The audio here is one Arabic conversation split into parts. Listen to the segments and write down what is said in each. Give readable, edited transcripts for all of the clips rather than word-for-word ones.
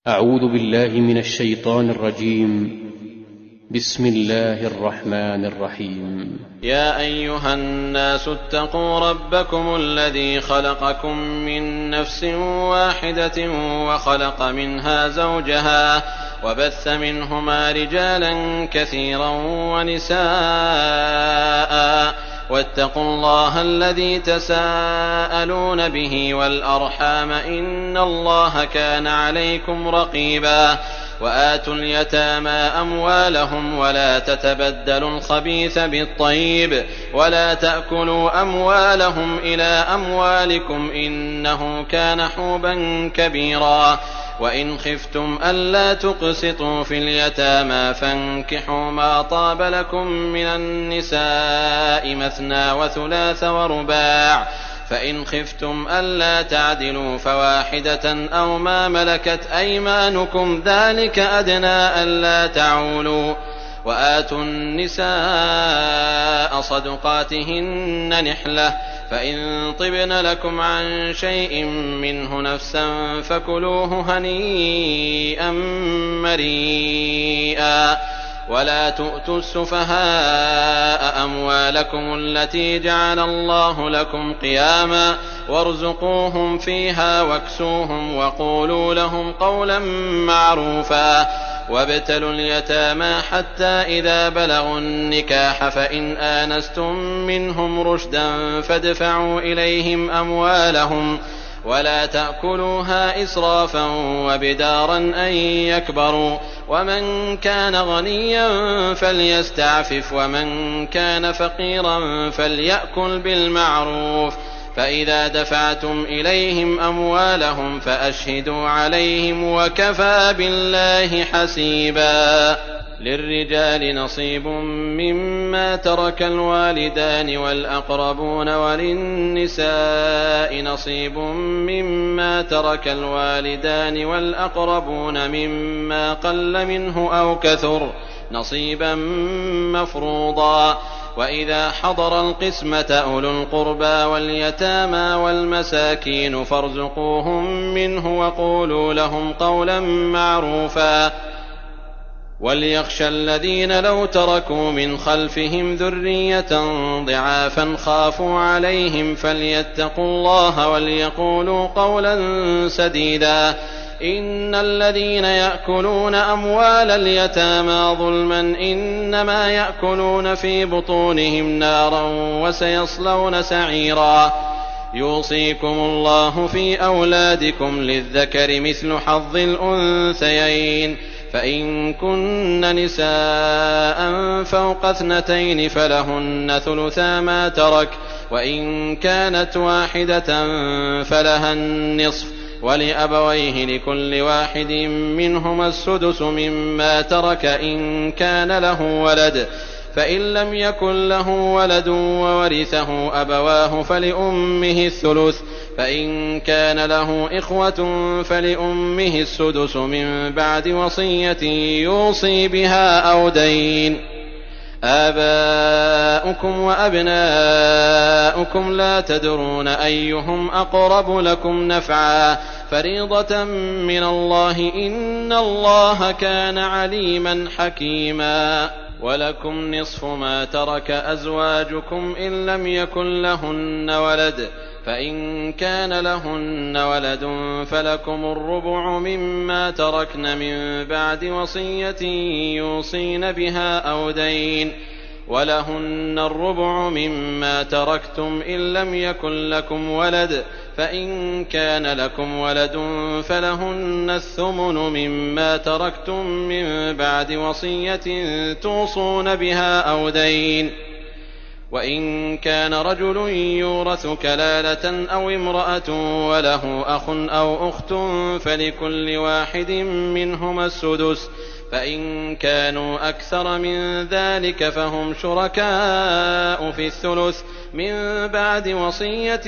أعوذ بالله من الشيطان الرجيم. بسم الله الرحمن الرحيم. يا أيها الناس اتقوا ربكم الذي خلقكم من نفس واحدة وخلق منها زوجها وبث منهما رجالا كثيرا ونساء واتقوا الله الذي تساءلون به والأرحام إن الله كان عليكم رقيبا وآتوا اليتامى أموالهم ولا تتبدلوا الخبيث بالطيب ولا تأكلوا أموالهم إلى أموالكم إنه كان حوبا كبيرا وإن خفتم ألا تقسطوا في اليتامى فانكحوا ما طاب لكم من النساء مثنى وثلاث ورباع فإن خفتم ألا تعدلوا فواحدة أو ما ملكت أيمانكم ذلك أدنى ألا تعولوا وآتوا النساء صدقاتهن نحلة فإن طبن لكم عن شيء منه نفسا فكلوه هنيئا مريئا ولا تؤتوا السفهاء أموالكم التي جعل الله لكم قياما وارزقوهم فيها واكسوهم وقولوا لهم قولا معروفا وابتلوا اليتامى حتى إذا بلغوا النكاح فإن آنستم منهم رشدا فادفعوا إليهم أموالهم ولا تأكلوها إسرافا وبدارا أن يكبروا ومن كان غنيا فليستعفف ومن كان فقيرا فليأكل بالمعروف فإذا دفعتم إليهم أموالهم فأشهدوا عليهم وكفى بالله حسيبا. للرجال نصيب مما ترك الوالدان والأقربون وللنساء نصيب مما ترك الوالدان والأقربون مما قل منه أو كثر نصيبا مفروضا وإذا حضر القسمة أولو القربى واليتامى والمساكين فارزقوهم منه وقولوا لهم قولا معروفا وليخشى الذين لو تركوا من خلفهم ذرية ضعافا خافوا عليهم فليتقوا الله وليقولوا قولا سديدا إن الذين يأكلون أموال اليتامى ظلما إنما يأكلون في بطونهم نارا وسيصلون سعيرا. يوصيكم الله في أولادكم للذكر مثل حظ الأنثيين فإن كن نساء فوق 2 فلهن ثلثا ما ترك وإن كانت واحدة فلها النصف ولأبويه لكل واحد منهما السدس مما ترك إن كان له ولد فإن لم يكن له ولد وورثه أبواه فلأمه الثلث فإن كان له إخوة فلأمه السدس من بعد وصية يوصي بها أو دين. آباؤكم وأبناؤكم لا تدرون أيهم أقرب لكم نفعا فريضة من الله إن الله كان عليما حكيما. ولكم نصف ما ترك أزواجكم إن لم يكن لهن ولد فإن كان لهن ولد فلكم الربع مما تركن من بعد وصية يوصين بها أو دين ولهن الربع مما تركتم إن لم يكن لكم ولد فإن كان لكم ولد فلهن الثمن مما تركتم من بعد وصية توصون بها أو دين. وإن كان رجل يورث كلالة أو امرأة وله أخ أو أخت فلكل واحد منهما السدس فإن كانوا أكثر من ذلك فهم شركاء في الثلث من بعد وصية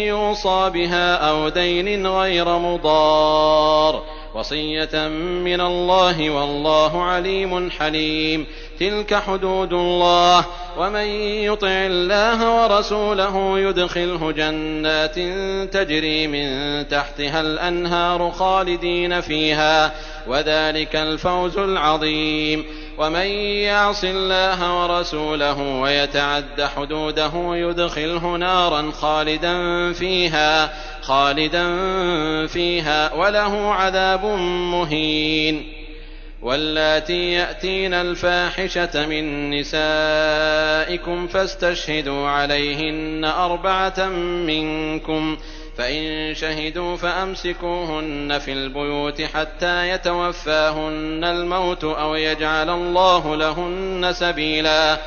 يوصى بها أو دين غير مضار وصية من الله والله عليم حليم. تلك حدود الله ومن يطع الله ورسوله يدخله جنات تجري من تحتها الأنهار خالدين فيها وذلك الفوز العظيم. ومن يعص الله ورسوله ويتعد حدوده يدخله نارا خالدا فيها وله عذاب مهين. واللاتي يأتين الفاحشة من نسائكم فاستشهدوا عليهن 4 منكم، فإن شهدوا فأمسكوهن في البيوت حتى يتوفاهن الموت أو يجعل الله لهن سبيلا.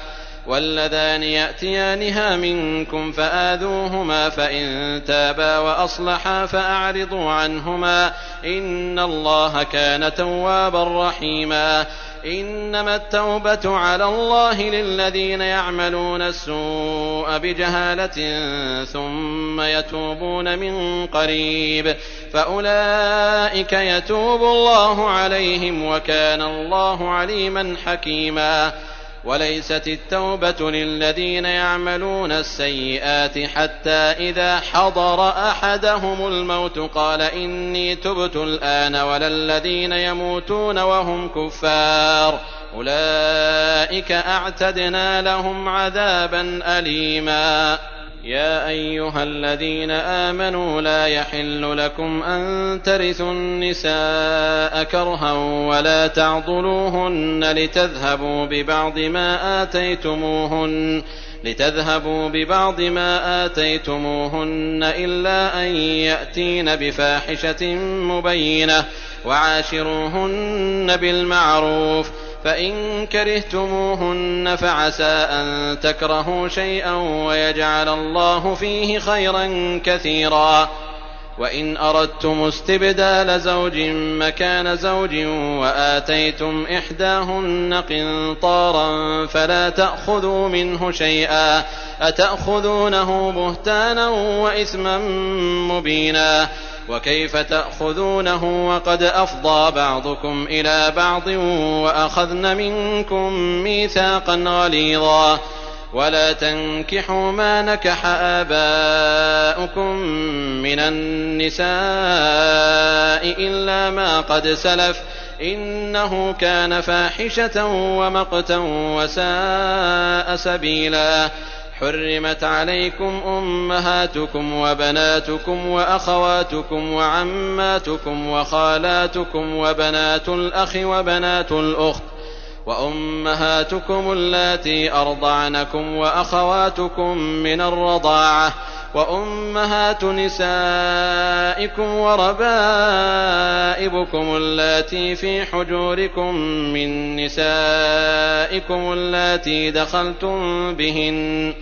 واللذان يأتيانها منكم فآذوهما، فإن تابا وأصلحا فأعرضوا عنهما، إن الله كان توابا رحيما. إنما التوبة على الله للذين يعملون السوء بجهالة ثم يتوبون من قريب فأولئك يتوب الله عليهم وكان الله عليما حكيما. وليست التوبة للذين يعملون السيئات حتى إذا حضر أحدهم الموت قال إني تبت الآن، ولا الذين يموتون وهم كفار أولئك أعتدنا لهم عذابا أليما. يا أيها الذين آمنوا لا يحل لكم أن ترثوا النساء كرها ولا تعضلوهن لتذهبوا ببعض ما آتيتموهن إلا أن يأتين بفاحشة مبينة، وعاشروهن بالمعروف. فإن كرهتموهن فعسى أن تكرهوا شيئا ويجعل الله فيه خيرا كثيرا. وإن أردتم استبدال زوج مكان زوج وآتيتم إحداهن قنطارا فلا تأخذوا منه شيئا، أتأخذونه بهتانا وإثما مبينا. وكيف تأخذونه وقد أفضى بعضكم إلى بعض وأخذن منكم ميثاقا غليظا. ولا تنكحوا ما نكح آباؤكم من النساء إلا ما قد سلف إنه كان فاحشة ومقتا وساء سبيلا. حرمت عليكم أمهاتكم وبناتكم وأخواتكم وعماتكم وخالاتكم وبنات الأخ وبنات الأخت وأمهاتكم اللاتي أرضعنكم وأخواتكم من الرضاعة وأمهات نسائكم وربائبكم اللاتي في حجوركم من نسائكم اللاتي دخلتم بهن،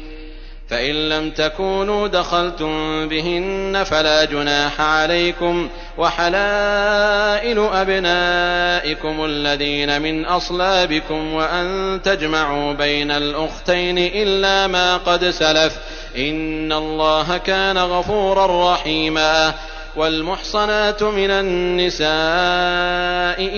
فإن لم تكونوا دخلتم بهن فلا جناح عليكم. وحلائل أبنائكم الذين من أصلابكم وأن تجمعوا بين الأختين إلا ما قد سلف إن الله كان غفورا رحيما. والمحصنات من النساء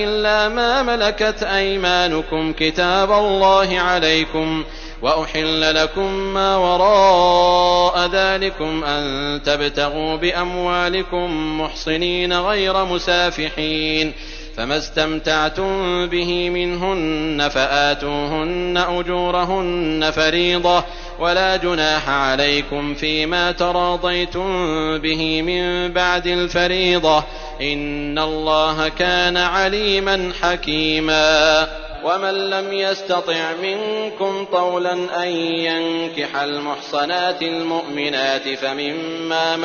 إلا ما ملكت أيمانكم كتاب الله عليكم، وأحل لكم ما وراء ذلكم أن تبتغوا بأموالكم محصنين غير مسافحين، فما استمتعتم به منهن فآتوهن أجورهن فريضة، ولا جناح عليكم فيما تراضيتم به من بعد الفريضة إن الله كان عليما حكيما. ومن لم يستطع منكم طولا أن ينكح المحصنات المؤمنات فمما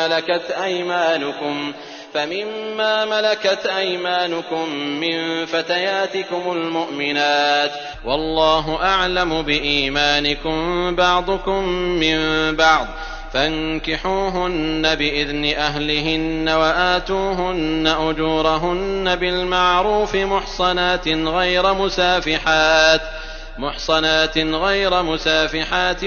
ملكت أيمانكم من فتياتكم المؤمنات، والله أعلم بإيمانكم بعضكم من بعض، فانكحوهن بإذن أهلهن وآتوهن أجورهن بالمعروف محصنات غير مسافحات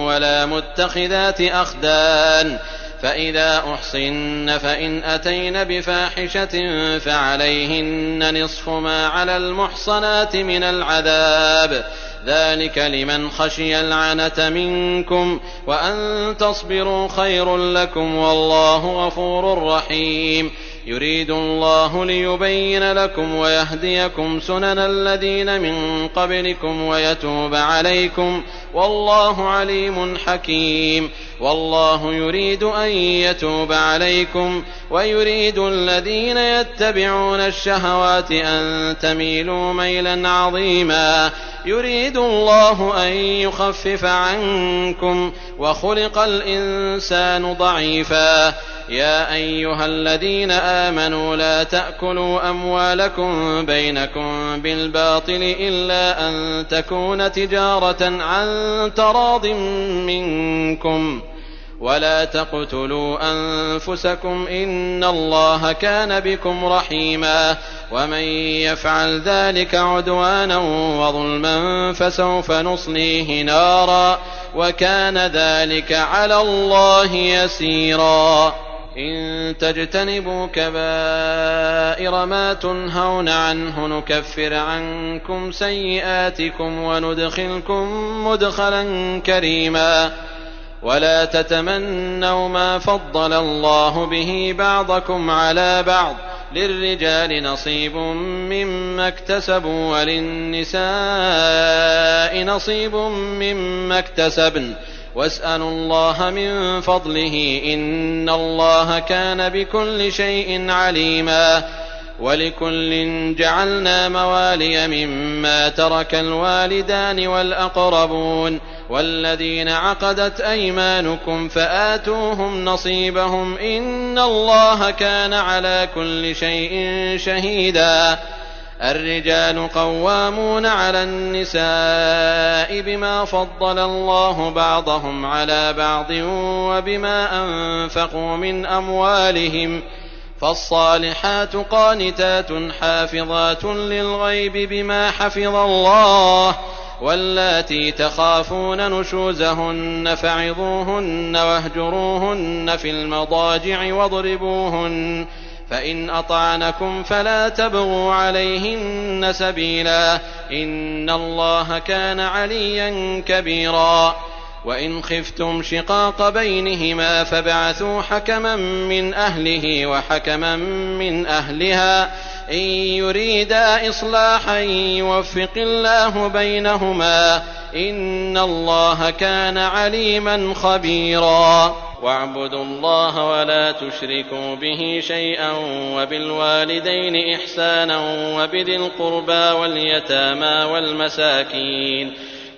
ولا متخذات أخدان. فإذا أحصن فإن أتين بفاحشة فعليهن نصف ما على المحصنات من العذاب، ذلك لمن خشي العنة منكم، وأن تصبروا خير لكم والله غفور رحيم. يريد الله ليبين لكم ويهديكم سنن الذين من قبلكم ويتوب عليكم، والله عليم حكيم. والله يريد أن يتوب عليكم ويريد الذين يتبعون الشهوات أن تميلوا ميلا عظيما. يريد الله أن يخفف عنكم وخلق الإنسان ضعيفا. يا أيها الذين آمنوا لا تأكلوا أموالكم بينكم بالباطل إلا أن تكون تجارة عن تراض منكم، ولا تقتلوا أنفسكم إن الله كان بكم رحيما. ومن يفعل ذلك عدوانا وظلما فسوف نصليه نارا وكان ذلك على الله يسيرا. إن تجتنبوا كبائر ما تنهون عنه نكفر عنكم سيئاتكم وندخلكم مدخلا كريما. ولا تتمنوا ما فضل الله به بعضكم على بعض، للرجال نصيب مما اكتسبوا وللنساء نصيب مما اكتسبن، واسألوا الله من فضله إن الله كان بكل شيء عليما. ولكل جعلنا موالي مما ترك الوالدان والأقربون والذين عقدت أيمانكم فآتوهم نصيبهم إن الله كان على كل شيء شهيدا. الرجال قوامون على النساء بما فضل الله بعضهم على بعض وبما أنفقوا من أموالهم، فالصالحات قانتات حافظات للغيب بما حفظ الله. واللاتي تخافون نشوزهن فعظوهن واهجروهن في المضاجع واضربوهن، فإن أطعنكم فلا تبغوا عليهن سبيلا إن الله كان عليا كبيرا. وإن خفتم شقاق بينهما فابعثوا حكما من أهله وحكما من أهلها إن يريدا إصلاحا يوفق الله بينهما إن الله كان عليما خبيرا. واعبدوا الله ولا تشركوا به شيئا وبالوالدين إحسانا وبذي القربى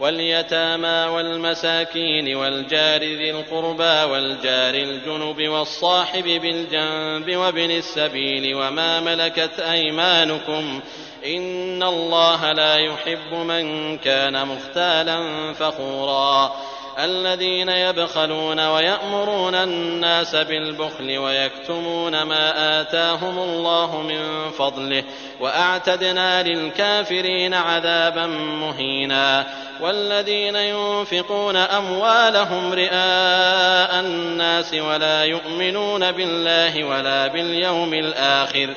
واليتامى والمساكين والجار ذي القربى والجار الجنب والصاحب بالجنب وابن السبيل وما ملكت أيمانكم إن الله لا يحب من كان مختالا فخورا. الذين يبخلون ويأمرون الناس بالبخل ويكتمون ما آتاهم الله من فضله وأعتدنا للكافرين عذابا مهينا. والذين ينفقون أموالهم رئاء الناس ولا يؤمنون بالله ولا باليوم الآخر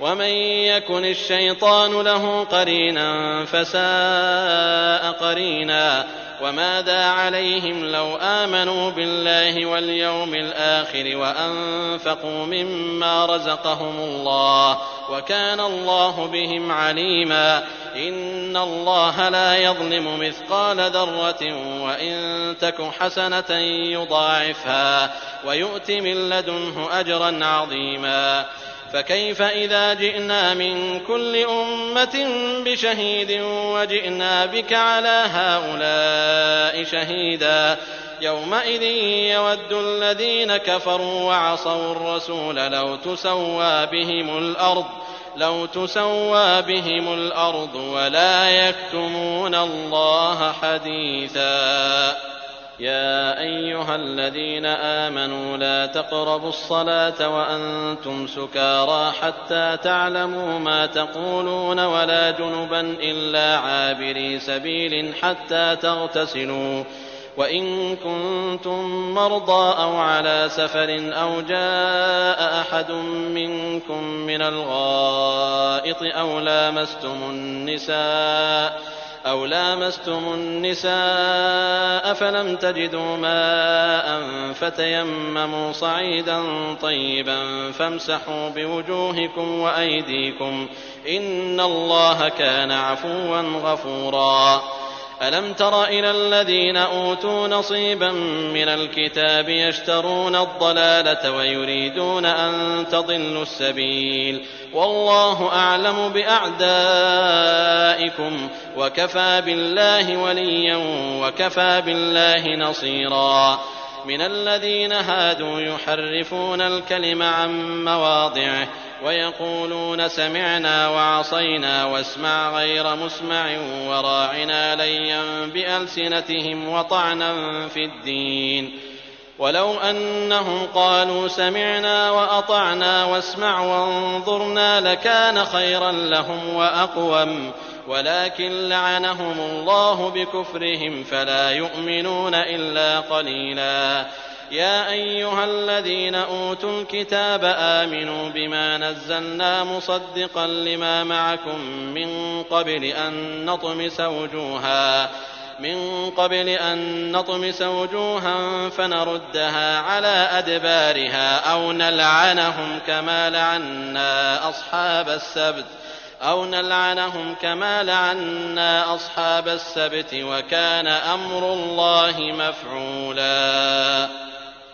ومن يكن الشيطان له قرينا فساء قرينا. وماذا عليهم لو آمنوا بالله واليوم الآخر وأنفقوا مما رزقهم الله وكان الله بهم عليما. إن الله لا يظلم مثقال ذرة وإن تك حسنة يضاعفها ويؤت من لدنه أجرا عظيما. فكيف إذا جئنا من كل أمة بشهيد وجئنا بك على هؤلاء شهيدا يومئذ يود الذين كفروا وعصوا الرسول لو تسوى بهم الأرض ولا يكتمون الله حديثا. يا أيها الذين آمنوا لا تقربوا الصلاة وأنتم سكارى حتى تعلموا ما تقولون ولا جنبا إلا عابري سبيل حتى تغتسلوا وإن كنتم مرضى أو على سفر أو جاء أحد منكم من الغائط أو لامستم النساء فلم تجدوا ماء فتيمموا صعيدا طيبا فامسحوا بوجوهكم وأيديكم إن الله كان عفوا غفورا. ألم تر إلى الذين أوتوا نصيبا من الكتاب يشترون الضلالة ويريدون أن تضلوا السبيل والله أعلم بأعدائكم وكفى بالله وليا وكفى بالله نصيرا. من الذين هادوا يحرفون الكلم عن مواضعه ويقولون سمعنا وعصينا واسمع غير مسمع وراعنا ليا بألسنتهم وطعنا في الدين ولو أنهم قالوا سمعنا وأطعنا واسمع وانظرنا لكان خيرا لهم وأقوم ولكن لعنهم الله بكفرهم فلا يؤمنون إلا قليلا. يا أيها الذين أوتوا الكتاب آمنوا بما نزلنا مصدقا لما معكم من قبل أن نطمس وجوها فنردها على أدبارها أو نلعنهم كما لعنا أصحاب السبت وكان أمر الله مفعولا.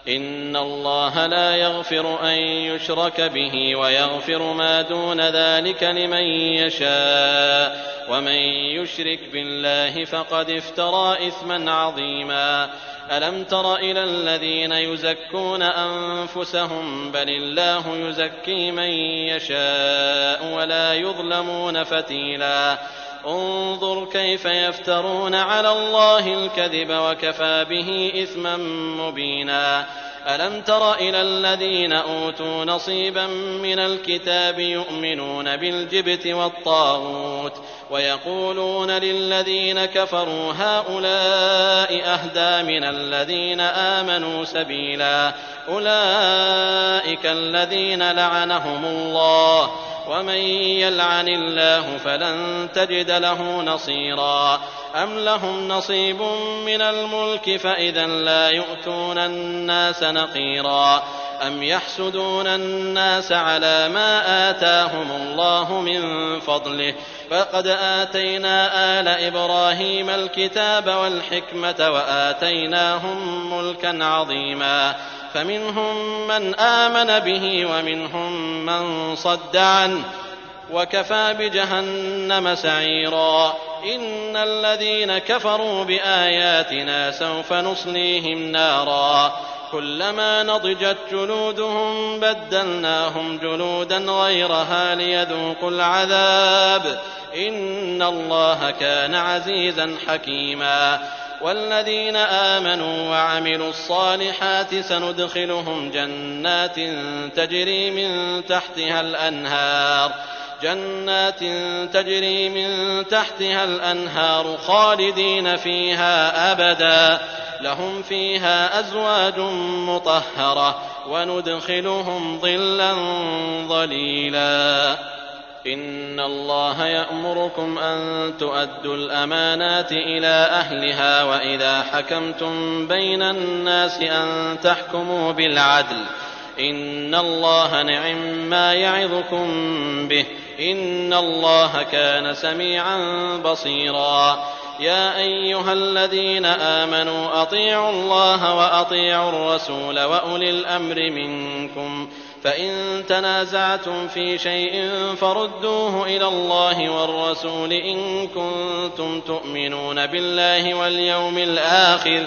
إن الله لا يغفر أن يشرك به ويغفر ما دون ذلك لمن يشاء ومن يشرك بالله فقد افترى إثما عظيما. ألم تر إلى الذين يزكون أنفسهم بل الله يزكي من يشاء ولا يظلمون فتيلا. انظر كيف يفترون على الله الكذب وكفى به إثما مبينا. ألم تر إلى الذين أوتوا نصيبا من الكتاب يؤمنون بالجبت والطاغوت ويقولون للذين كفروا هؤلاء أهدى من الذين آمنوا سبيلا. أولئك الذين لعنهم الله ومن يلعن الله فلن تجد له نصيرا. أم لهم نصيب من الملك فإذا لا يؤتون الناس نقيرا. أم يحسدون الناس على ما آتاهم الله من فضله فقد آتينا آل إبراهيم الكتاب والحكمة وآتيناهم ملكا عظيما. فمنهم من آمن به ومنهم من صد عنه وكفى بجهنم سعيرا. إن الذين كفروا بآياتنا سوف نصليهم نارا كلما نضجت جلودهم بدلناهم جلودا غيرها ليذوقوا العذاب إن الله كان عزيزا حكيما. والذين آمنوا وعملوا الصالحات سندخلهم جنات تجري من تحتها الأنهار خالدين فيها أبدا لهم فيها أزواج مطهرة وندخلهم ظلا ظليلا. إن الله يأمركم أن تؤدوا الأمانات إلى أهلها وإذا حكمتم بين الناس أن تحكموا بالعدل إن الله نعم ما يعظكم به إن الله كان سميعا بصيرا. يا أيها الذين آمنوا أطيعوا الله وأطيعوا الرسول وأولي الأمر منكم فإن تنازعتم في شيء فردوه إلى الله والرسول إن كنتم تؤمنون بالله واليوم الآخر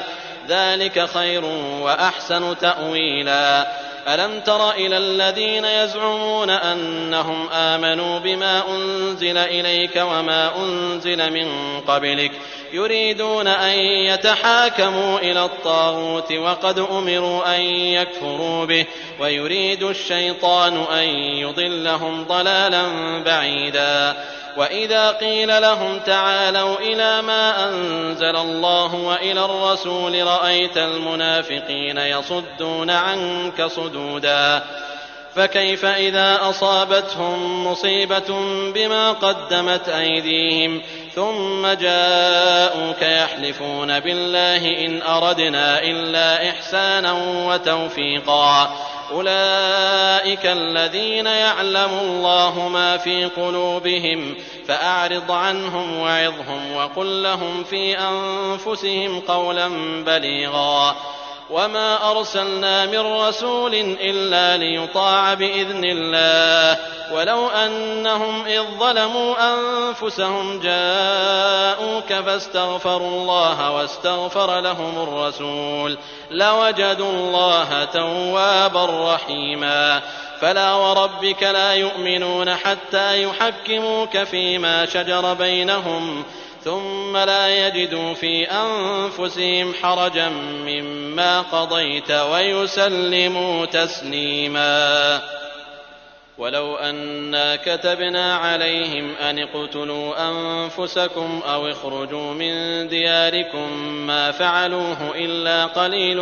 ذلك خير وأحسن تأويلا. ألم تر إلى الذين يزعمون أنهم آمنوا بما أنزل إليك وما أنزل من قبلك يريدون أن يتحاكموا إلى الطاغوت وقد أمروا أن يكفروا به ويريد الشيطان أن يضلهم ضلالا بعيدا. وإذا قيل لهم تعالوا إلى ما أنزل الله وإلى الرسول رأيت المنافقين يصدون عنك صدودا. فكيف إذا أصابتهم مصيبة بما قدمت أيديهم ثم جاءوك يحلفون بالله إن أردنا إلا إحسانا وتوفيقا أولئك الذين يعلم الله ما في قلوبهم فأعرض عنهم وعظهم وقل لهم في أنفسهم قولا بليغا وما أرسلنا من رسول إلا ليطاع بإذن الله ولو أنهم إذ ظلموا أنفسهم جاءوك فاستغفروا الله واستغفر لهم الرسول لوجدوا الله توابا رحيما فلا وربك لا يؤمنون حتى يحكموك فيما شجر بينهم ثم لا يجدوا في أنفسهم حرجا مما قضيت ويسلموا تسليما ولو أنا كتبنا عليهم أن اقتلوا أنفسكم أو اخرجوا من دياركم ما فعلوه إلا قليل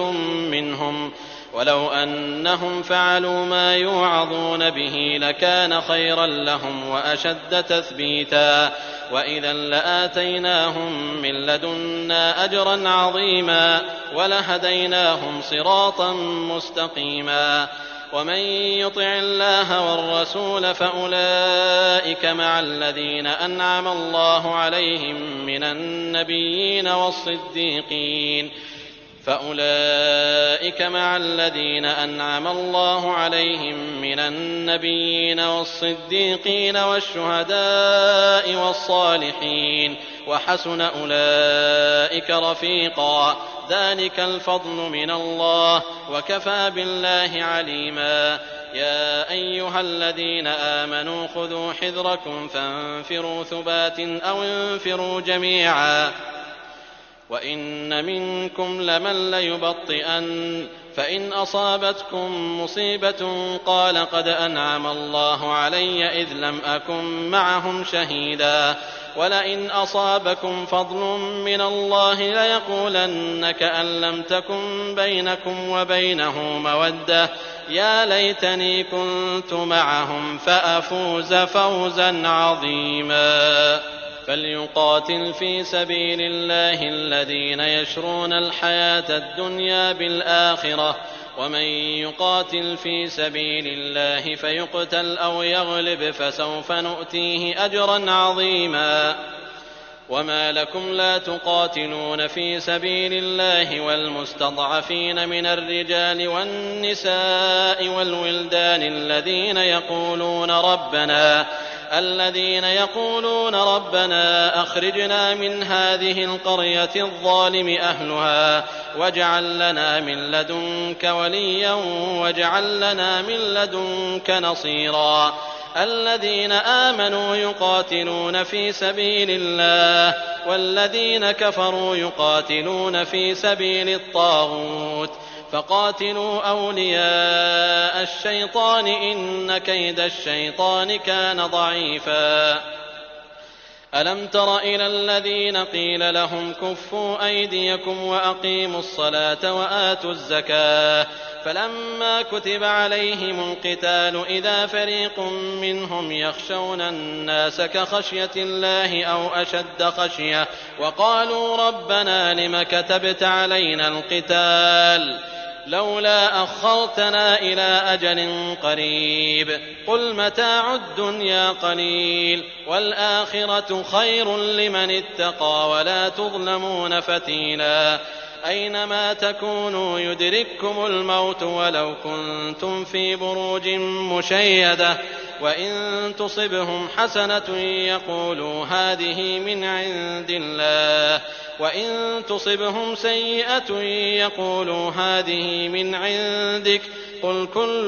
منهم ولو أنهم فعلوا ما يوعظون به لكان خيرا لهم وأشد تثبيتا وإذا لآتيناهم من لدنا أجرا عظيما ولهديناهم صراطا مستقيما ومن يطع الله والرسول فأولئك مع الذين أنعم الله عليهم من النبيين والصديقين والشهداء والصالحين وحسن أولئك رفيقا ذلك الفضل من الله وكفى بالله عليما يا أيها الذين آمنوا خذوا حذركم فانفروا ثبات أو انفروا جميعا وإن منكم لمن ليبطئن فإن أصابتكم مصيبة قال قد أنعم الله علي إذ لم أكن معهم شهيدا ولئن أصابكم فضل من الله ليقولن كأن لم تكن بينكم وبينه مودة يا ليتني كنت معهم فأفوز فوزا عظيما فليقاتل في سبيل الله الذين يشرون الحياة الدنيا بالآخرة ومن يقاتل في سبيل الله فيقتل أو يغلب فسوف نؤتيه أجرا عظيما وما لكم لا تقاتلون في سبيل الله والمستضعفين من الرجال والنساء والولدان الذين يقولون ربنا أخرجنا من هذه القرية الظالم أهلها واجعل لنا من لدنك وليا واجعل لنا من لدنك نصيرا الذين آمنوا يقاتلون في سبيل الله والذين كفروا يقاتلون في سبيل الطاغوت فقاتلوا أولياء الشيطان إن كيد الشيطان كان ضعيفا ألم تر إلى الذين قيل لهم كفوا أيديكم وأقيموا الصلاة وآتوا الزكاة فلما كتب عليهم القتال إذا فريق منهم يخشون الناس كخشية الله أو أشد خشية وقالوا ربنا لم كتبت علينا القتال لولا أخرتنا إلى أجل قريب قل متاع الدنيا قليل والآخرة خير لمن اتقى ولا تظلمون فتيلا أينما تكونوا يدرككم الموت ولو كنتم في بروج مشيدة وإن تصبهم حسنة يقولوا هذه من عند الله وإن تصبهم سيئة يقولوا هذه من عندك قل كل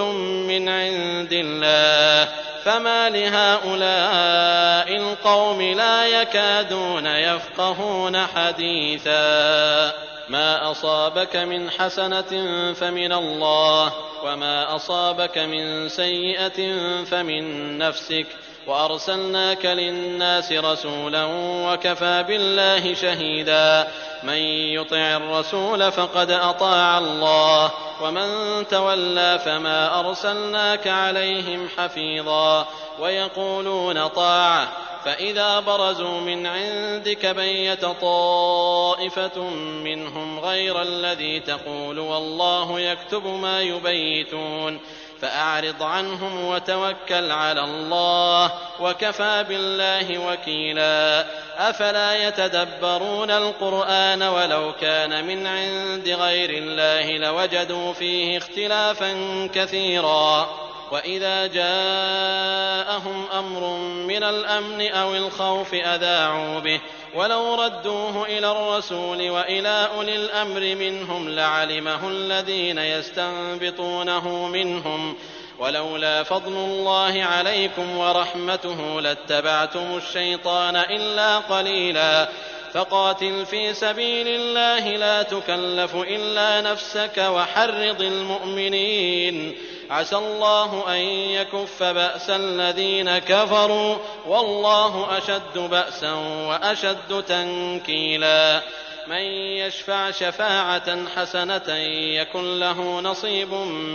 من عند الله فما لهؤلاء القوم لا يكادون يفقهون حديثا ما أصابك من حسنة فمن الله وما أصابك من سيئة فمن نفسك وأرسلناك للناس رسولا وكفى بالله شهيدا من يطع الرسول فقد أطاع الله ومن تولى فما أرسلناك عليهم حفيظا ويقولون طاعة فإذا برزوا من عندك بيت طائفة منهم غير الذي تقول والله يكتب ما يبيتون فأعرض عنهم وتوكل على الله وكفى بالله وكيلا. أفلا يتدبرون القرآن ولو كان من عند غير الله لوجدوا فيه اختلافا كثيرا. وإذا جاءهم أمر من الأمن أو الخوف أذاعوا به ولو ردوه إلى الرسول وإلى أولي الأمر منهم لعلمه الذين يستنبطونه منهم ولولا فضل الله عليكم ورحمته لاتبعتم الشيطان إلا قليلا. فقاتل في سبيل الله لا تكلف إلا نفسك وحرض المؤمنين عسى الله أن يكف بأس الذين كفروا والله أشد بأسا وأشد تنكيلا. من يشفع شفاعة حسنة يكن له نصيب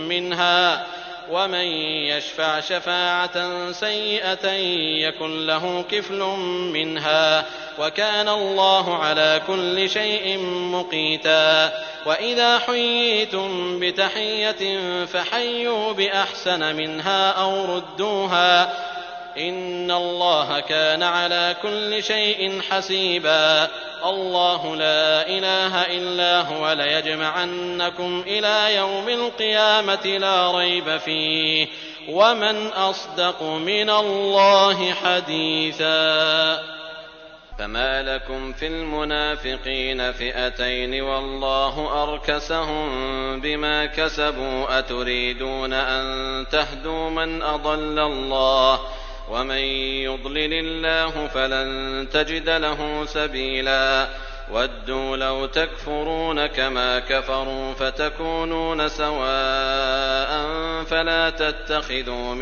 منها ومن يشفع شفاعة سيئة يكن له كفل منها وكان الله على كل شيء مقيتا. وإذا حييتم بتحية فحيوا بأحسن منها أو ردوها إن الله كان على كل شيء حسيبا. الله لا إله إلا هو ليجمعنكم إلى يوم القيامة لا ريب فيه ومن أصدق من الله حديثا. فما لكم في المنافقين فئتين والله أركسهم بما كسبوا أتريدون أن تهدوا من أضل الله ومن يضلل الله فلن تجد له سبيلا. ودوا لو تكفرون كما كفروا فتكونون سواء فلا تتخذوا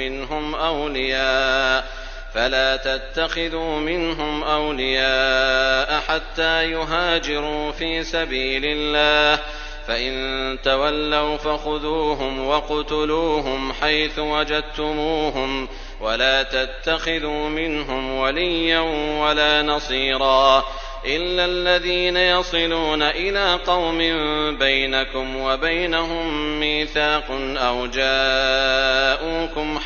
منهم أولياء حتى يهاجروا في سبيل الله فإن تولوا فخذوهم وقتلوهم حيث وجدتموهم ولا تتخذوا منهم وليا ولا نصيرا إلا الذين يصلون إلى قوم بينكم وبينهم ميثاق أو جاءوكم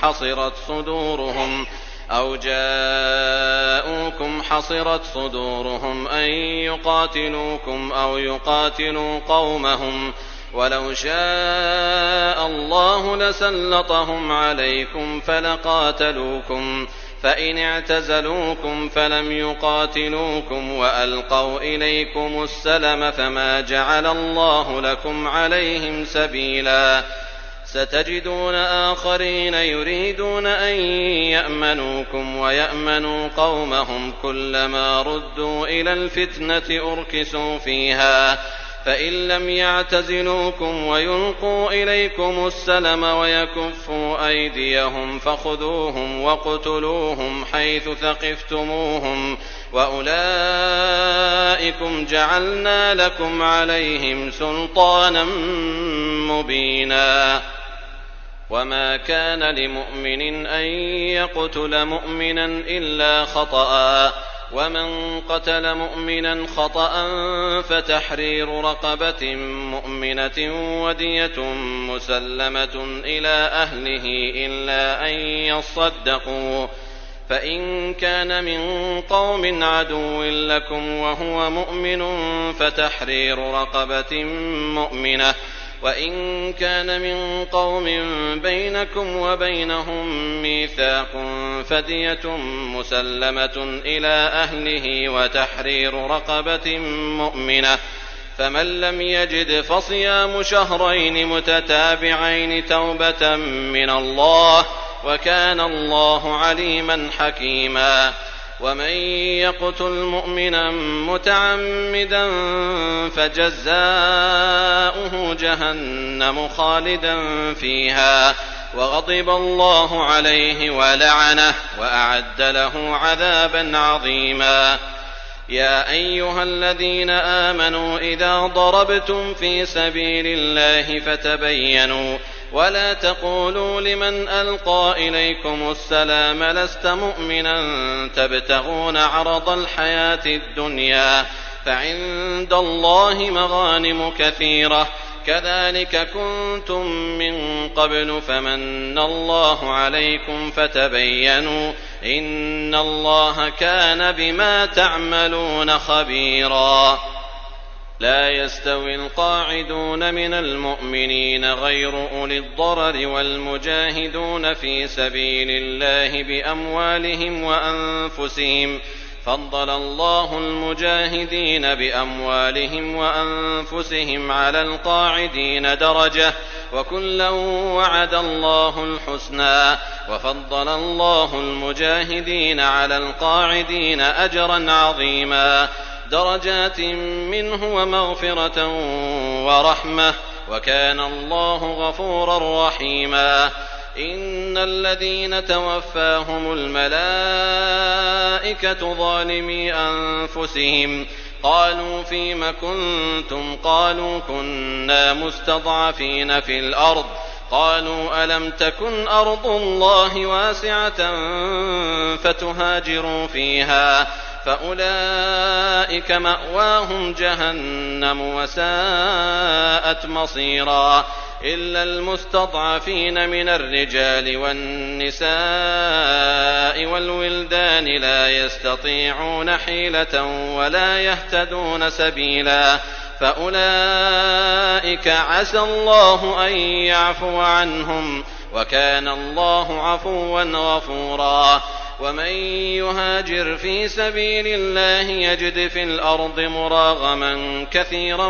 حصرت صدورهم أن يقاتلوكم أو يقاتلوا قومهم ولو شاء الله لسلطهم عليكم فلقاتلوكم فإن اعتزلوكم فلم يقاتلوكم وألقوا إليكم السلم فما جعل الله لكم عليهم سبيلا. ستجدون آخرين يريدون أن يأمنوكم ويأمنوا قومهم كلما ردوا إلى الفتنة أركسوا فيها فإن لم يعتزلوكم ويلقوا إليكم السلم ويكفوا أيديهم فخذوهم وقتلوهم حيث ثقفتموهم وأولئكم جعلنا لكم عليهم سلطانا مبينا. وما كان لمؤمن أن يقتل مؤمنا إلا خطأ ومن قتل مؤمنا خطأ فتحرير رقبة مؤمنة ودية مسلمة إلى أهله إلا أن يصدقوا فإن كان من قوم عدو لكم وهو مؤمن فتحرير رقبة مؤمنة وإن كان من قوم بينكم وبينهم ميثاق فدية مسلمة إلى أهله وتحرير رقبة مؤمنة فمن لم يجد فصيام شهرين متتابعين توبة من الله وكان الله عليما حكيما. ومن يقتل مؤمنا متعمدا فجزاؤه جهنم خالدا فيها وغضب الله عليه ولعنه وأعد له عذابا عظيما. يا أيها الذين آمنوا إذا ضربتم في سبيل الله ولا تقولوا لمن ألقى إليكم السلام لست مؤمنا تبتغون عرض الحياة الدنيا فعند الله مغانم كثيرة كذلك كنتم من قبل فمن الله عليكم فتبينوا إن الله كان بما تعملون خبيرا. لا يستوي القاعدون من المؤمنين غير أولي الضرر والمجاهدون في سبيل الله بأموالهم وأنفسهم فضل الله المجاهدين بأموالهم وأنفسهم على القاعدين درجة وكلا وعد الله الحسنى وفضل الله المجاهدين على القاعدين أجرا عظيما درجات منه ومغفرة ورحمة وكان الله غفورا رحيما. إن الذين توفاهم الملائكة ظالمي أنفسهم قالوا فيم كنتم قالوا كنا مستضعفين في الأرض قالوا ألم تكن أرض الله واسعة فتهاجروا فيها فأولئك مأواهم جهنم وساءت مصيرا إلا المستضعفين من الرجال والنساء والولدان لا يستطيعون حيلة ولا يهتدون سبيلا فأولئك عسى الله أن يعفو عنهم وكان الله عفوا غفورا. ومن يهاجر في سبيل الله يجد في الأرض مراغما كثيرا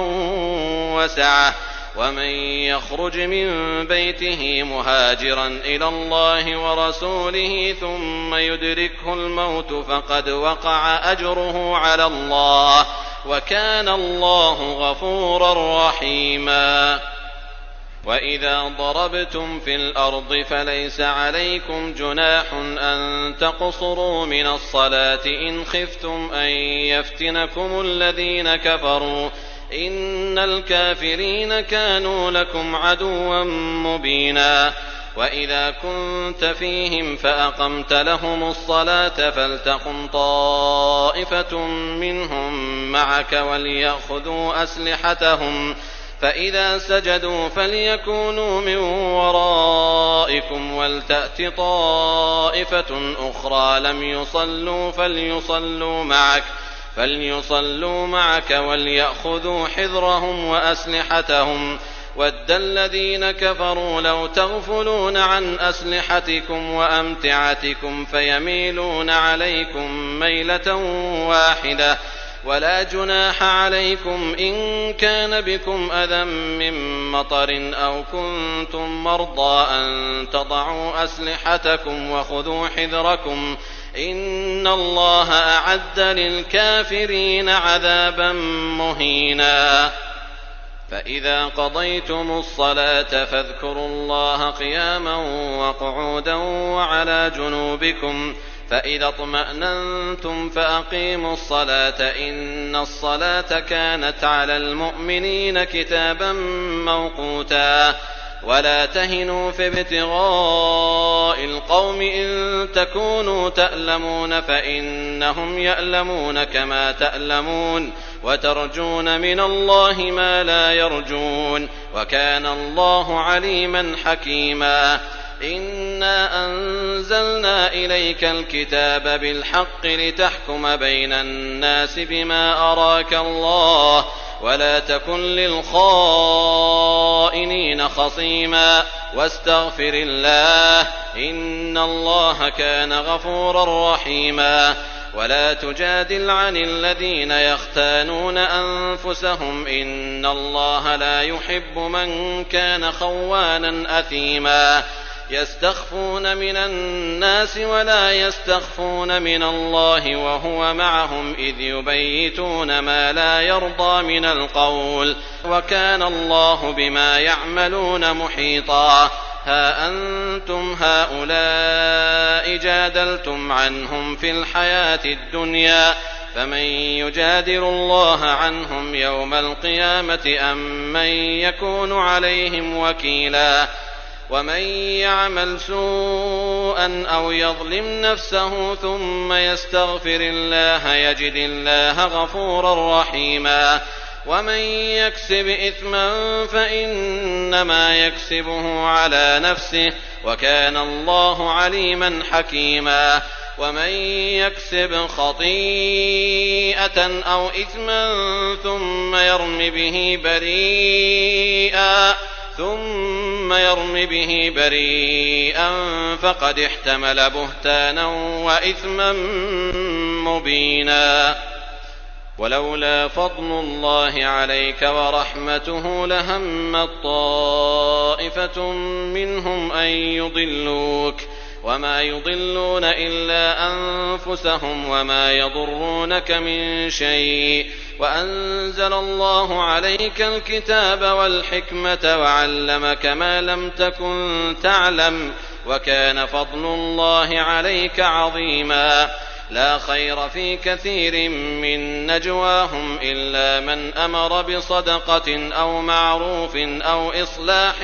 وسعة ومن يخرج من بيته مهاجرا إلى الله ورسوله ثم يدركه الموت فقد وقع أجره على الله وكان الله غفورا رحيما. وإذا ضربتم في الأرض فليس عليكم جناح أن تقصروا من الصلاة إن خفتم أن يفتنكم الذين كفروا إن الكافرين كانوا لكم عدوا مبينا. وإذا كنت فيهم فأقمت لهم الصلاة فلتقم طائفة منهم معك وليأخذوا أسلحتهم فإذا سجدوا فليكونوا من ورائكم ولتأت طائفة أخرى لم يصلوا فليصلوا معك وليأخذوا حذرهم وأسلحتهم ود الذين كفروا لو تغفلون عن أسلحتكم وأمتعتكم فيميلون عليكم ميلة واحدة ولا جناح عليكم إن كان بكم أذى من مطر أو كنتم مرضى أن تضعوا أسلحتكم وخذوا حذركم إن الله أعد للكافرين عذابا مهينا. فإذا قضيتم الصلاة فاذكروا الله قياما وقعودا وعلى جنوبكم فإذا اطمأننتم فأقيموا الصلاة إن الصلاة كانت على المؤمنين كتابا موقوتا. ولا تهنوا في ابتغاء القوم إن تكونوا تألمون فإنهم يألمون كما تألمون وترجون من الله ما لا يرجون وكان الله عليما حكيما. إنا أنزلنا إليك الكتاب بالحق لتحكم بين الناس بما أراك الله ولا تكن للخائنين خصيما واستغفر الله إن الله كان غفورا رحيما. ولا تجادل عن الذين يختانون أنفسهم إن الله لا يحب من كان خوانا أثيما. يستخفون من الناس ولا يستخفون من الله وهو معهم إذ يبيتون ما لا يرضى من القول وكان الله بما يعملون محيطا. ها أنتم هؤلاء جادلتم عنهم في الحياة الدنيا فمن يجادل الله عنهم يوم القيامة أم من يكون عليهم وكيلا. ومن يعمل سوءا أو يظلم نفسه ثم يستغفر الله يجد الله غفورا رحيما ومن يكسب إثما فإنما يكسبه على نفسه وكان الله عليما حكيما ومن يكسب خطيئة أو إثما ثم يرم به بريئا فقد احتمل بهتانا وإثما مبينا ولولا فضل الله عليك ورحمته لهمت طائفة منهم أن يضلوك وما يضلون إلا أنفسهم وما يضرونك من شيء وأنزل الله عليك الكتاب والحكمة وعلمك ما لم تكن تعلم وكان فضل الله عليك عظيما لا خير في كثير من نجواهم إلا من أمر بصدقة أو معروف أو إصلاح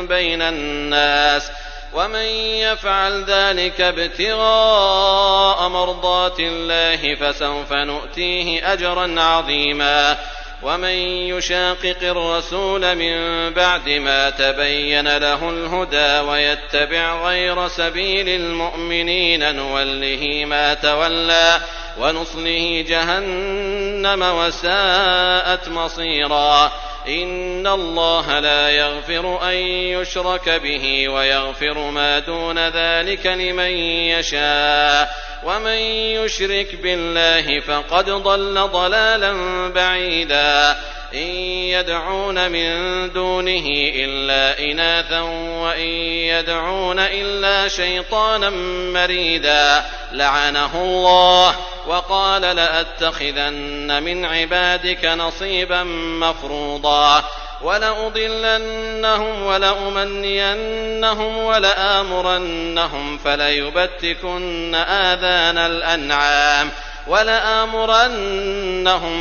بين الناس ومن يفعل ذلك ابتغاء مرضات الله فسوف نؤتيه أجرا عظيما ومن يشاقق الرسول من بعد ما تبين له الهدى ويتبع غير سبيل المؤمنين نوله ما تولى ونصله جهنم وساءت مصيرا إن الله لا يغفر أن يشرك به ويغفر ما دون ذلك لمن يشاء ومن يشرك بالله فقد ضل ضلالا بعيدا إن يدعون من دونه إلا إناثا وإن يدعون إلا شيطانا مريدا لعنه الله وقال لأتخذن من عبادك نصيبا مفروضا ولأضلنهم ولأمنينهم ولآمرنهم فليبتكن آذان الأنعام ولآمرنهم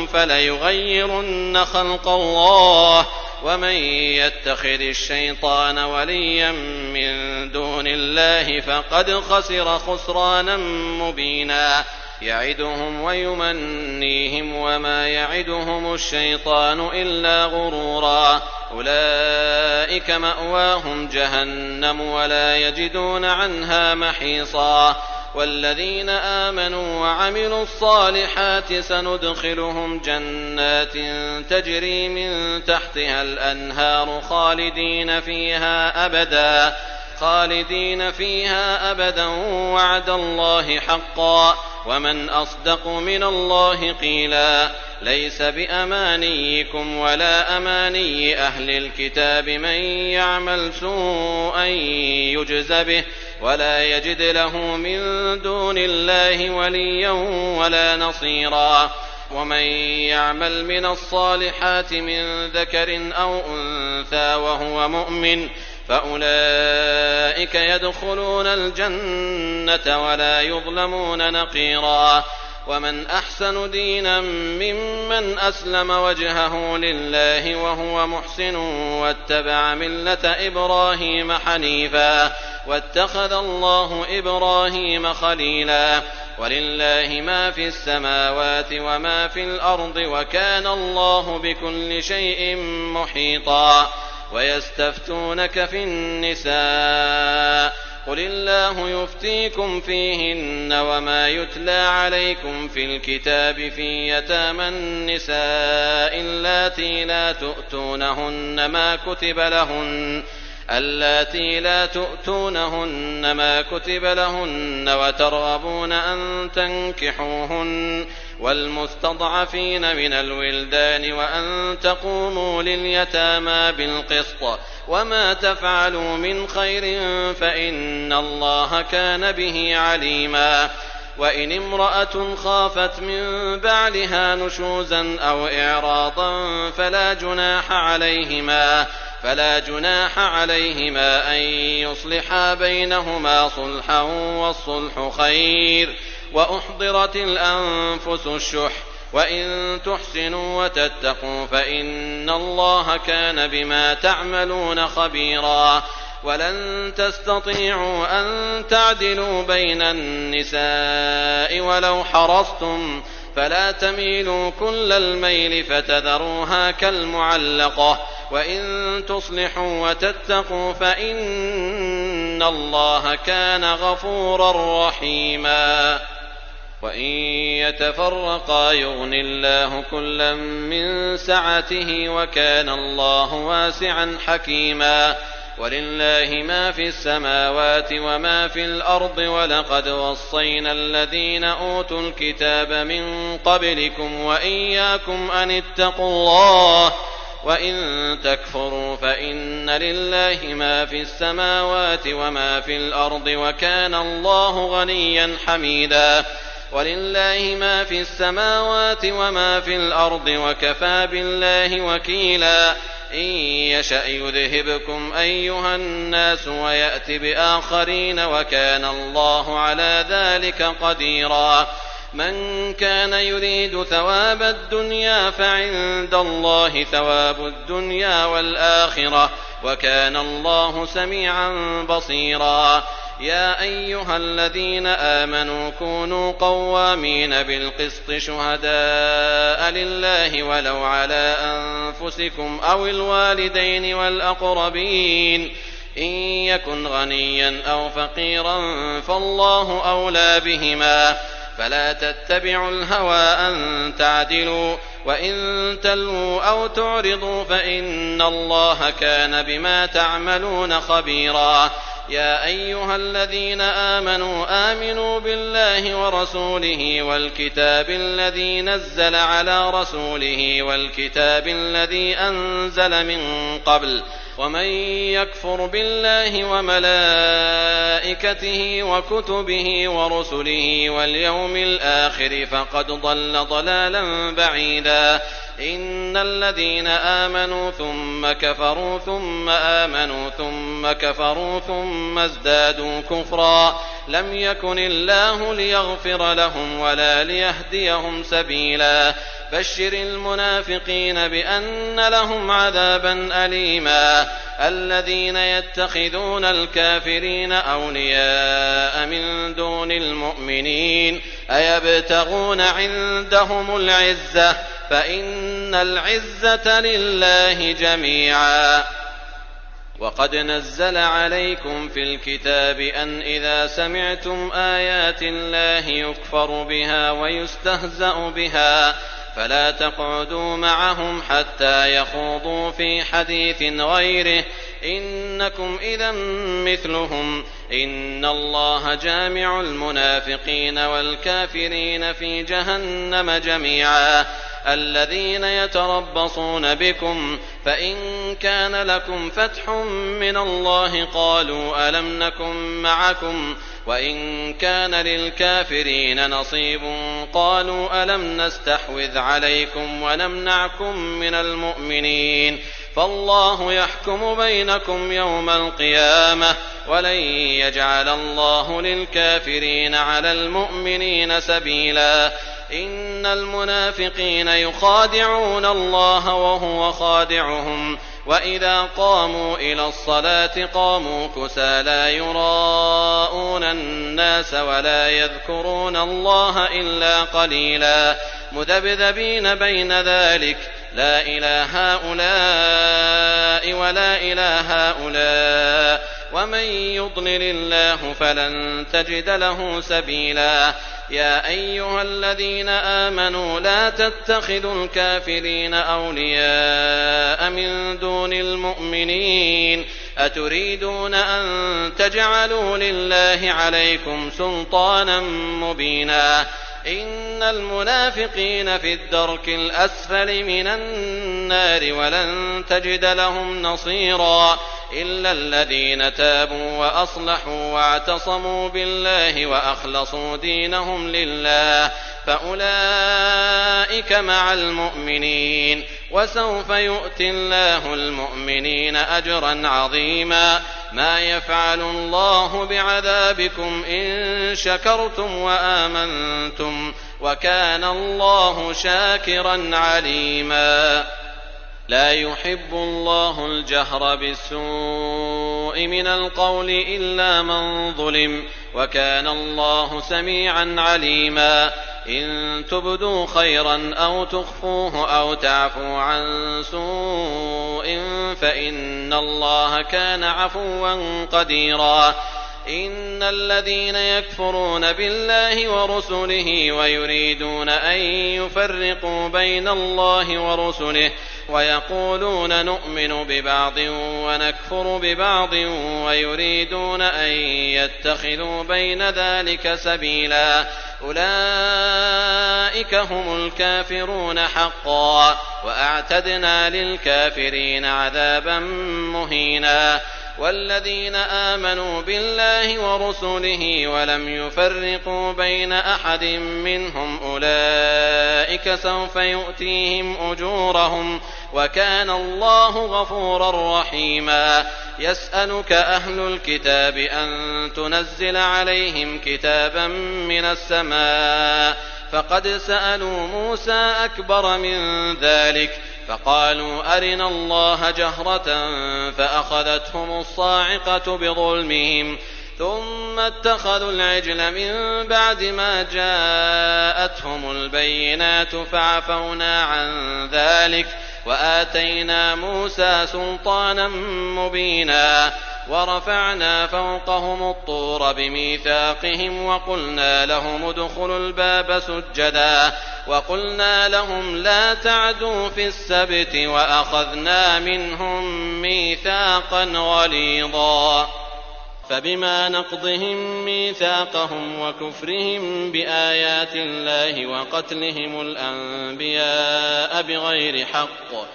فليغيرن خلق الله ومن يتخذ الشيطان وليا من دون الله فقد خسر خسرانا مبينا يعدهم ويمنيهم وما يعدهم الشيطان إلا غرورا أولئك مأواهم جهنم ولا يجدون عنها محيصا والذين آمنوا وعملوا الصالحات سندخلهم جنات تجري من تحتها الأنهار خالدين فيها أبدا وعد الله حقا ومن أصدق من الله قيلا ليس بأمانيكم ولا أماني أهل الكتاب من يعمل سوءا يجز به ولا يجد له من دون الله وليا ولا نصيرا ومن يعمل من الصالحات من ذكر أو أنثى وهو مؤمن فأولئك يدخلون الجنة ولا يظلمون نقيرا ومن أحسن دينا ممن أسلم وجهه لله وهو محسن واتبع ملة إبراهيم حنيفا واتخذ الله إبراهيم خليلا ولله ما في السماوات وما في الأرض وكان الله بكل شيء محيطا ويستفتونك في النساء قل الله يفتيكم فيهن وما يتلى عليكم في الكتاب في يتامى النساء اللاتي لا تؤتونهن ما كتب لهن وترغبون أن تنكحوهن والمستضعفين من الولدان وأن تقوموا لليتامى بالقسط وما تفعلوا من خير فإن الله كان به عليما وإن امرأة خافت من بعلها نشوزا أو إعراضا فلا جناح عليهما أن يصلحا بينهما صلحا والصلح خير وأحضرت الأنفس الشح وإن تحسنوا وتتقوا فإن الله كان بما تعملون خبيرا ولن تستطيعوا أن تعدلوا بين النساء ولو حرصتم فلا تميلوا كل الميل فتذروها كالمعلقة وإن تصلحوا وتتقوا فإن الله كان غفورا رحيما وإن يتفرقا يغن الله كلا من سعته وكان الله واسعا حكيما ولله ما في السماوات وما في الأرض ولقد وصينا الذين أوتوا الكتاب من قبلكم وإياكم أن اتقوا الله وإن تكفروا فإن لله ما في السماوات وما في الأرض وكان الله غنيا حميدا ولله ما في السماوات وما في الأرض وكفى بالله وكيلا إن يشأ يذهبكم أيها الناس ويأت بآخرين وكان الله على ذلك قديرا من كان يريد ثواب الدنيا فعند الله ثواب الدنيا والآخرة وكان الله سميعا بصيرا يا أيها الذين آمنوا كونوا قوامين بالقسط شهداء لله ولو على أنفسكم أو الوالدين والأقربين إن يكن غنيا أو فقيرا فالله أولى بهما فلا تتبعوا الهوى أن تعدلوا وإن تلووا أو تعرضوا فإن الله كان بما تعملون خبيرا يا أيها الذين آمنوا بالله ورسوله والكتاب الذي نزل على رسوله والكتاب الذي أنزل من قبل ومن يكفر بالله وملائكته وكتبه ورسله واليوم الآخر فقد ضل ضلالا بعيدا إن الذين آمنوا ثم كفروا ثم آمنوا ثم كفروا ثم ازدادوا كفرا لم يكن الله ليغفر لهم ولا ليهديهم سبيلا بشر المنافقين بأن لهم عذابا أليما الذين يتخذون الكافرين أولياء من دون المؤمنين أيبتغون عندهم العزة فإن العزة لله جميعا وقد نزل عليكم في الكتاب أن إذا سمعتم آيات الله يكفر بها ويستهزأ بها فلا تقعدوا معهم حتى يخوضوا في حديث غيره إنكم إذا مثلهم إن الله جامع المنافقين والكافرين في جهنم جميعا الذين يتربصون بكم فإن كان لكم فتح من الله قالوا ألم نكن معكم وإن كان للكافرين نصيب قالوا ألم نستحوذ عليكم ونمنعكم من المؤمنين فالله يحكم بينكم يوم القيامة ولن يجعل الله للكافرين على المؤمنين سبيلا إن المنافقين يخادعون الله وهو خادعهم وإذا قاموا إلى الصلاة قاموا كسالى يراءون الناس ولا يذكرون الله إلا قليلا مذبذبين بين ذلك لا إله هؤلاء ولا إله هؤلاء ومن يضلل الله فلن تجد له سبيلا يا أيها الذين آمنوا لا تتخذوا الكافرين أولياء من دون المؤمنين أتريدون أن تجعلوا لله عليكم سلطانا مبينا إن المنافقين في الدرك الأسفل من النار ولن تجد لهم نصيرا إلا الذين تابوا وأصلحوا واعتصموا بالله وأخلصوا دينهم لله فأولئك مع المؤمنين وسوف يؤتي الله المؤمنين أجرا عظيما ما يفعل الله بعذابكم إن شكرتم وآمنتم وكان الله شاكرا عليما لا يحب الله الجهر بالسوء السوء من القول إلا من ظلم، وكان الله سميعا عليما. إن تبدوا خيرا أو تخفوه أو تعفوا عن سوء فإن الله كان عفوا قديرا. إن الذين يكفرون بالله ورسله ويريدون أن يفرقوا بين الله ورسله ويقولون نؤمن ببعض ونكفر ببعض ويريدون أن يتخذوا بين ذلك سبيلا، أولئك هم الكافرون حقا، وأعتدنا للكافرين عذابا مهينا. والذين آمنوا بالله ورسله ولم يفرقوا بين أحد منهم أولئك سوف يؤتيهم أجورهم، وكان الله غفورا رحيما. يسألك أهل الكتاب أن تنزل عليهم كتابا من السماء، فقد سألوا موسى أكبر من ذلك فقالوا أرنا الله جهرة فأخذتهم الصاعقة بظلمهم، ثم اتخذوا العجل من بعد ما جاءتهم البينات فعفونا عن ذلك وآتينا موسى سلطانا مبينا. ورفعنا فوقهم الطور بميثاقهم وقلنا لهم ادخلوا الباب سجدا وقلنا لهم لا تعدوا في السبت وأخذنا منهم ميثاقا غليظا. فبما نقضهم ميثاقهم وكفرهم بآيات الله وقتلهم الأنبياء بغير حق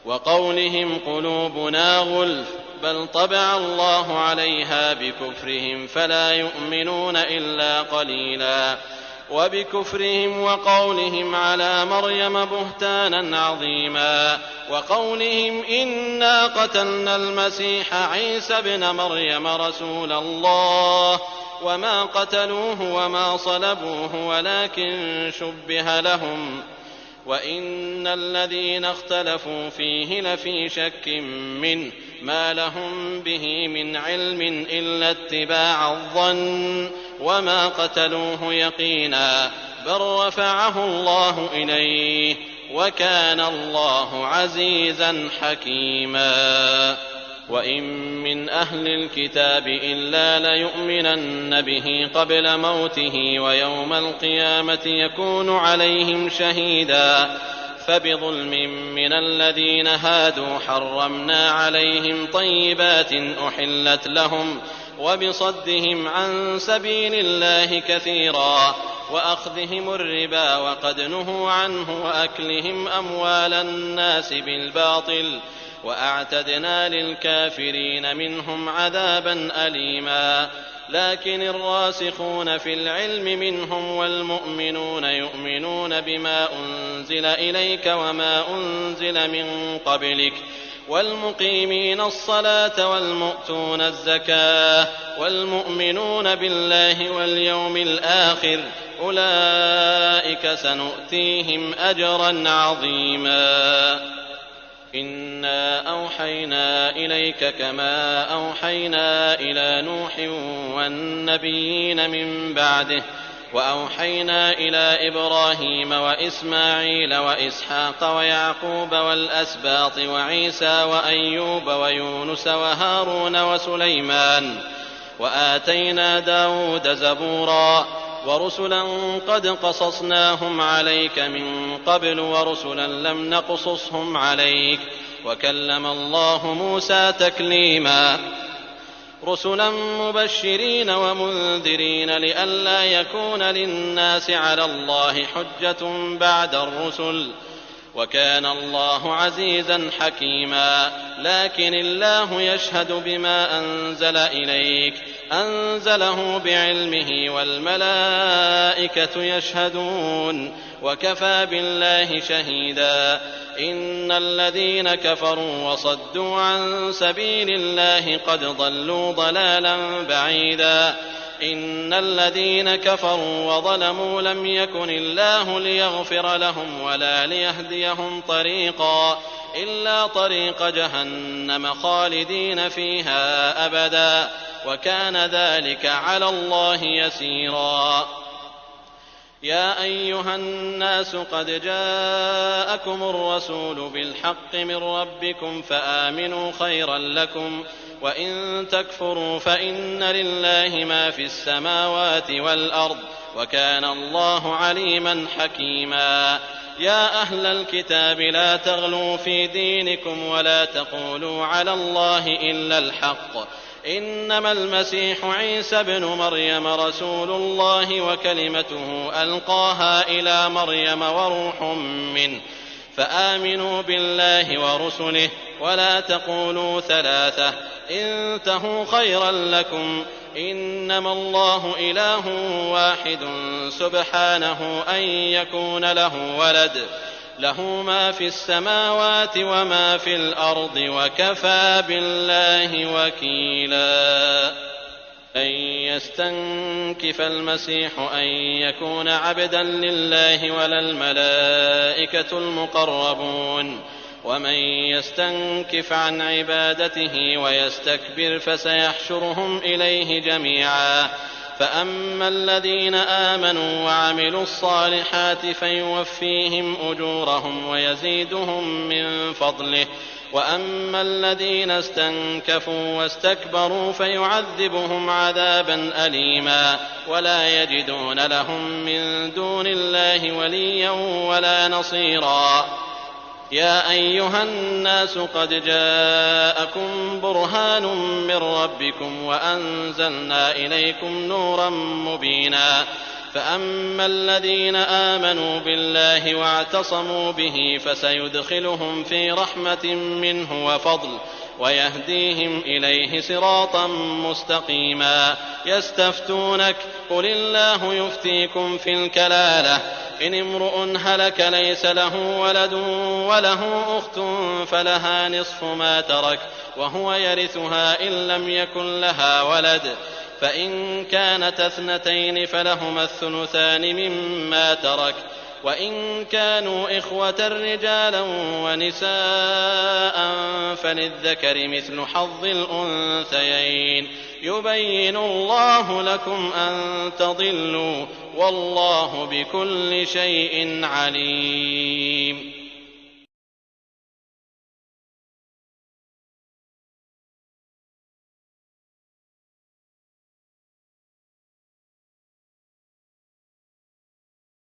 وقولهم قلوبنا غلف بل طبع الله عليها بكفرهم فلا يؤمنون إلا قليلا. وبكفرهم وقولهم على مريم بهتانا عظيما وقولهم إنا قتلنا المسيح عيسى ابن مريم رسول الله وما قتلوه وما صلبوه ولكن شبه لهم وإن الذين اختلفوا فيه لفي شك منه ما لهم به من علم إلا اتباع الظن وما قتلوه يقينا بل رفعه الله إليه وكان الله عزيزا حكيما. وإن من أهل الكتاب إلا ليؤمنن به قبل موته ويوم القيامة يكون عليهم شهيدا. فبظلم من الذين هادوا حرمنا عليهم طيبات أحلت لهم وبصدهم عن سبيل الله كثيرا وأخذهم الربا وقد نهوا عنه وأكلهم أموال الناس بالباطل وأعتدنا للكافرين منهم عذابا أليما. لكن الراسخون في العلم منهم والمؤمنون يؤمنون بما أنزل إليك وما أنزل من قبلك والمقيمين الصلاة والمؤتون الزكاة والمؤمنون بالله واليوم الآخر أولئك سنؤتيهم أجرا عظيما. إنا أوحينا إليك كما أوحينا إلى نوح والنبيين من بعده وأوحينا إلى إبراهيم وإسماعيل وإسحاق ويعقوب والأسباط وعيسى وأيوب ويونس وهارون وسليمان وآتينا داود زبورا ورسلا قد قصصناهم عليك من قبل ورسلا لم نقصصهم عليك وكلم الله موسى تكليما. رسلا مبشرين ومنذرين لئلا يكون للناس على الله حجة بعد الرسل وكان الله عزيزا حكيما. لكن الله يشهد بما أنزل إليك أنزله بعلمه والملائكة يشهدون وكفى بالله شهيدا. إن الذين كفروا وصدوا عن سبيل الله قد ضلوا ضلالا بعيدا. إن الذين كفروا وظلموا لم يكن الله ليغفر لهم ولا ليهديهم طريقا إلا طريق جهنم خالدين فيها أبدا وكان ذلك على الله يسيرا. يا أيها الناس قد جاءكم الرسول بالحق من ربكم فآمنوا خيرا لكم وإن تكفروا فإن لله ما في السماوات والأرض وكان الله عليما حكيما. يا أهل الكتاب لا تغلوا في دينكم ولا تقولوا على الله إلا الحق إنما المسيح عيسى ابن مريم رسول الله وكلمته ألقاها إلى مريم وروح منه فآمنوا بالله ورسله ولا تقولوا ثلاثة انتهوا خيرا لكم إنما الله إله واحد سبحانه أن يكون له ولد له ما في السماوات وما في الأرض وكفى بالله وكيلا. أن يستنكف المسيح أن يكون عبدا لله ولا الملائكة المقربون ومن يستنكف عن عبادته ويستكبر فسيحشرهم إليه جميعا. فأما الذين آمنوا وعملوا الصالحات فيوفيهم أجورهم ويزيدهم من فضله وأما الذين استنكفوا واستكبروا فيعذبهم عذابا أليما ولا يجدون لهم من دون الله وليا ولا نصيرا. يا أيها الناس قد جاءكم برهان من ربكم وأنزلنا إليكم نورا مبينا. فأما الذين آمنوا بالله واعتصموا به فسيدخلهم في رحمة منه وفضل ويهديهم إليه صراطا مستقيما. يستفتونك قل الله يفتيكم في الكلالة إن امرؤ هلك ليس له ولد وله أخت فلها نصف ما ترك وهو يرثها إن لم يكن لها ولد فإن كانت اثنتين فلهما الثلثان مما ترك وإن كانوا إخوة رجالا ونساء فللذكر مثل حظ الأنثيين يبين الله لكم أن تضلوا والله بكل شيء عليم.